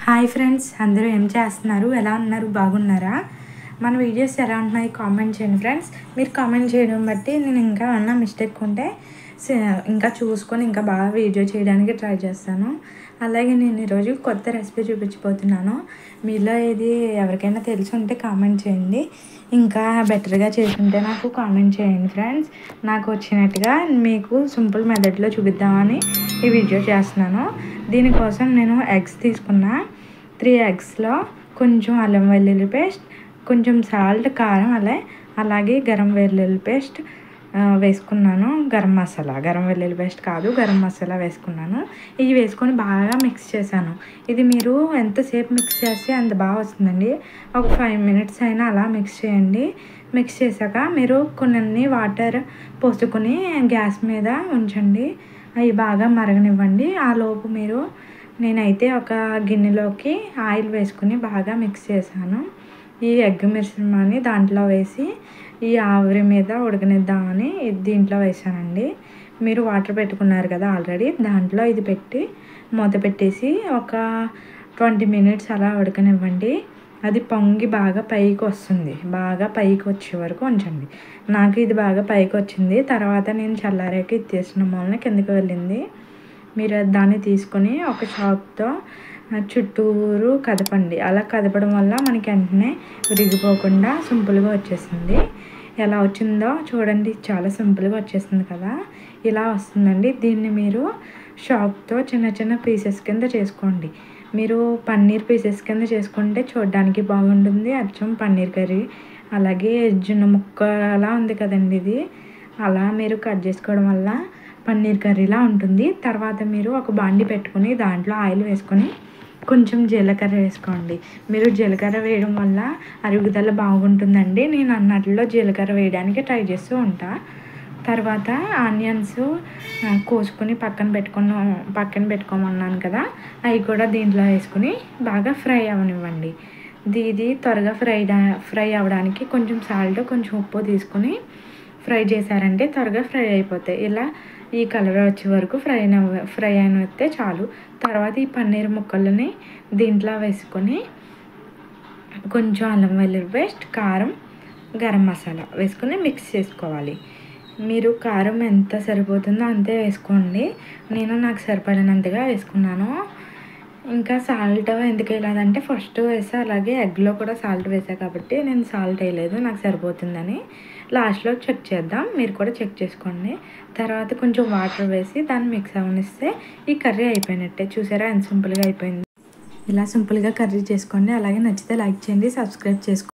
Hi friends, అందరూ ఏం చేస్తున్నారు? ఎలా ఉన్నారు? బాగున్నారా? మన వీడియోస్ ఎలా ఉంటున్నాయి కామెంట్ చేయండి ఫ్రెండ్స్. మీరు కామెంట్ చేయడం బట్టి నేను ఇంకా ఏమన్నా మిస్టేక్ ఉంటే ఇంకా చూసుకొని ఇంకా బాగా వీడియో చేయడానికి ట్రై చేస్తాను. అలాగే నేను ఈరోజు కొత్త రెసిపీ చూపించబోతున్నాను. మీలో ఏది ఎవరికైనా తెలిసి ఉంటే కామెంట్ చేయండి. ఇంకా బెటర్గా చేసుంటే నాకు కామెంట్ చేయండి ఫ్రెండ్స్. నాకు వచ్చినట్టుగా మీకు సింపుల్ మెథడ్లో చూపిద్దామని ఈ వీడియో చేస్తున్నాను. దీనికోసం నేను ఎగ్స్ తీసుకున్నా. 3 ఎగ్స్లో కొంచెం అల్లం వెల్లుల్లి పేస్ట్, కొంచెం సాల్ట్, కారం, అలాగే గరం వెల్లుల్లి పేస్ట్ వేసుకున్నాను. గరం వెల్లుల్లి పేస్ట్ కాదు, గరం మసాలా వేసుకున్నాను. ఇవి వేసుకొని బాగా మిక్స్ చేశాను. ఇది మీరు ఎంతసేపు మిక్స్ చేస్తే అంత బాగా వస్తుందండి. ఒక 5 మినిట్స్ అయినా అలా మిక్స్ చేయండి. మిక్స్ చేశాక మీరు కొన్ని వాటర్ పోసుకొని గ్యాస్ మీద ఉంచండి. అవి బాగా మరగనివ్వండి. ఆ లోపు నేనైతే ఒక గిన్నెలోకి ఆయిల్ వేసుకుని బాగా మిక్స్ చేశాను. ఈ ఎగ్ మిశ్రమాన్ని దాంట్లో వేసి ఈ ఆవిరి మీద ఉడకనిద్దామని దీంట్లో వేసానండి. మీరు వాటర్ పెట్టుకున్నారు కదా ఆల్రెడీ, దాంట్లో ఇది పెట్టి మూత పెట్టేసి ఒక 20 మినిట్స్ అలా ఉడకనివ్వండి. అది పొంగి బాగా పైకి వస్తుంది. బాగా పైకి వచ్చే వరకు ఉంచండి. నాకు ఇది బాగా పైకి వచ్చింది. తర్వాత నేను చల్లారాక ఇది తీసిన మూలన కిందకి వెళ్ళింది. మీరు దాన్ని తీసుకొని ఒక చాక్తో చుట్టూరు కదపండి. అలా కదపడం వల్ల మనకి వెంటనే విరిగిపోకుండా సింపుల్గా వచ్చేసింది. ఎలా వచ్చిందో చూడండి, చాలా సింపుల్గా వచ్చేసింది కదా. ఇలా వస్తుందండి. దీన్ని మీరు చాక్తో చిన్న చిన్న పీసెస్ కింద చేసుకోండి. మీరు పన్నీర్ పీసెస్ కింద చేసుకుంటే చూడడానికి బాగుంటుంది. అచ్చం పన్నీర్ కర్రీ, అలాగే జున్న ముక్క అలా ఉంది కదండి, ఇది అలా మీరు కట్ చేసుకోవడం వల్ల పన్నీర్ కర్రీలా ఉంటుంది. తర్వాత మీరు ఒక బాండి పెట్టుకుని దాంట్లో ఆయిల్ వేసుకొని కొంచెం జీలకర్ర వేసుకోండి. మీరు జీలకర్ర వేయడం వల్ల అరుగుదల బాగుంటుందండి. నేను అన్నట్లో జీలకర్ర వేయడానికి ట్రై చేస్తూ ఉంటా. తర్వాత ఆనియన్స్ కోసుకొని పక్కన పెట్టుకోమన్నాను కదా, అవి కూడా దీంట్లో వేసుకుని బాగా ఫ్రై అవనివ్వండి. ఇది త్వరగా ఫ్రై అవ్వడానికి కొంచెం సాల్ట్, కొంచెం ఉప్పు తీసుకుని ఫ్రై చేశారంటే త్వరగా ఫ్రై అయిపోతాయి. ఇలా ఈ కలర్ వచ్చే వరకు ఫ్రై అయినస్తే చాలు. తర్వాత ఈ పన్నీర్ ముక్కలని దీంట్లో వేసుకొని కొంచెం అల్లం వెల్లుల్లి పేస్ట్, కారం, గరం మసాలా వేసుకొని మిక్స్ చేసుకోవాలి. మీరు కారం ఎంత సరిపోతుందో అంతే వేసుకోండి. నాకు సరిపడినంతగా వేసుకున్నాను. ఇంకా సాల్ట్ ఎందుకు వేయలేదంటే ఫస్ట్ వేసా, అలాగే ఎగ్లో కూడా సాల్ట్ వేసా కాబట్టి నేను సాల్ట్ వేయలేదు, నాకు సరిపోతుందని. లాస్ట్లో చెక్ చేద్దాం, మీరు కూడా చెక్ చేసుకోండి. తర్వాత కొంచెం వాటర్ వేసి దాన్ని మిక్స్ అవనిస్తే ఈ కర్రీ అయిపోయినట్టే. చూసారా ఎంత సింపుల్గా అయిపోయింది. ఇలా సింపుల్గా కర్రీ చేసుకోండి. అలాగే నచ్చితే లైక్ చేయండి, సబ్స్క్రైబ్ చేసుకోండి.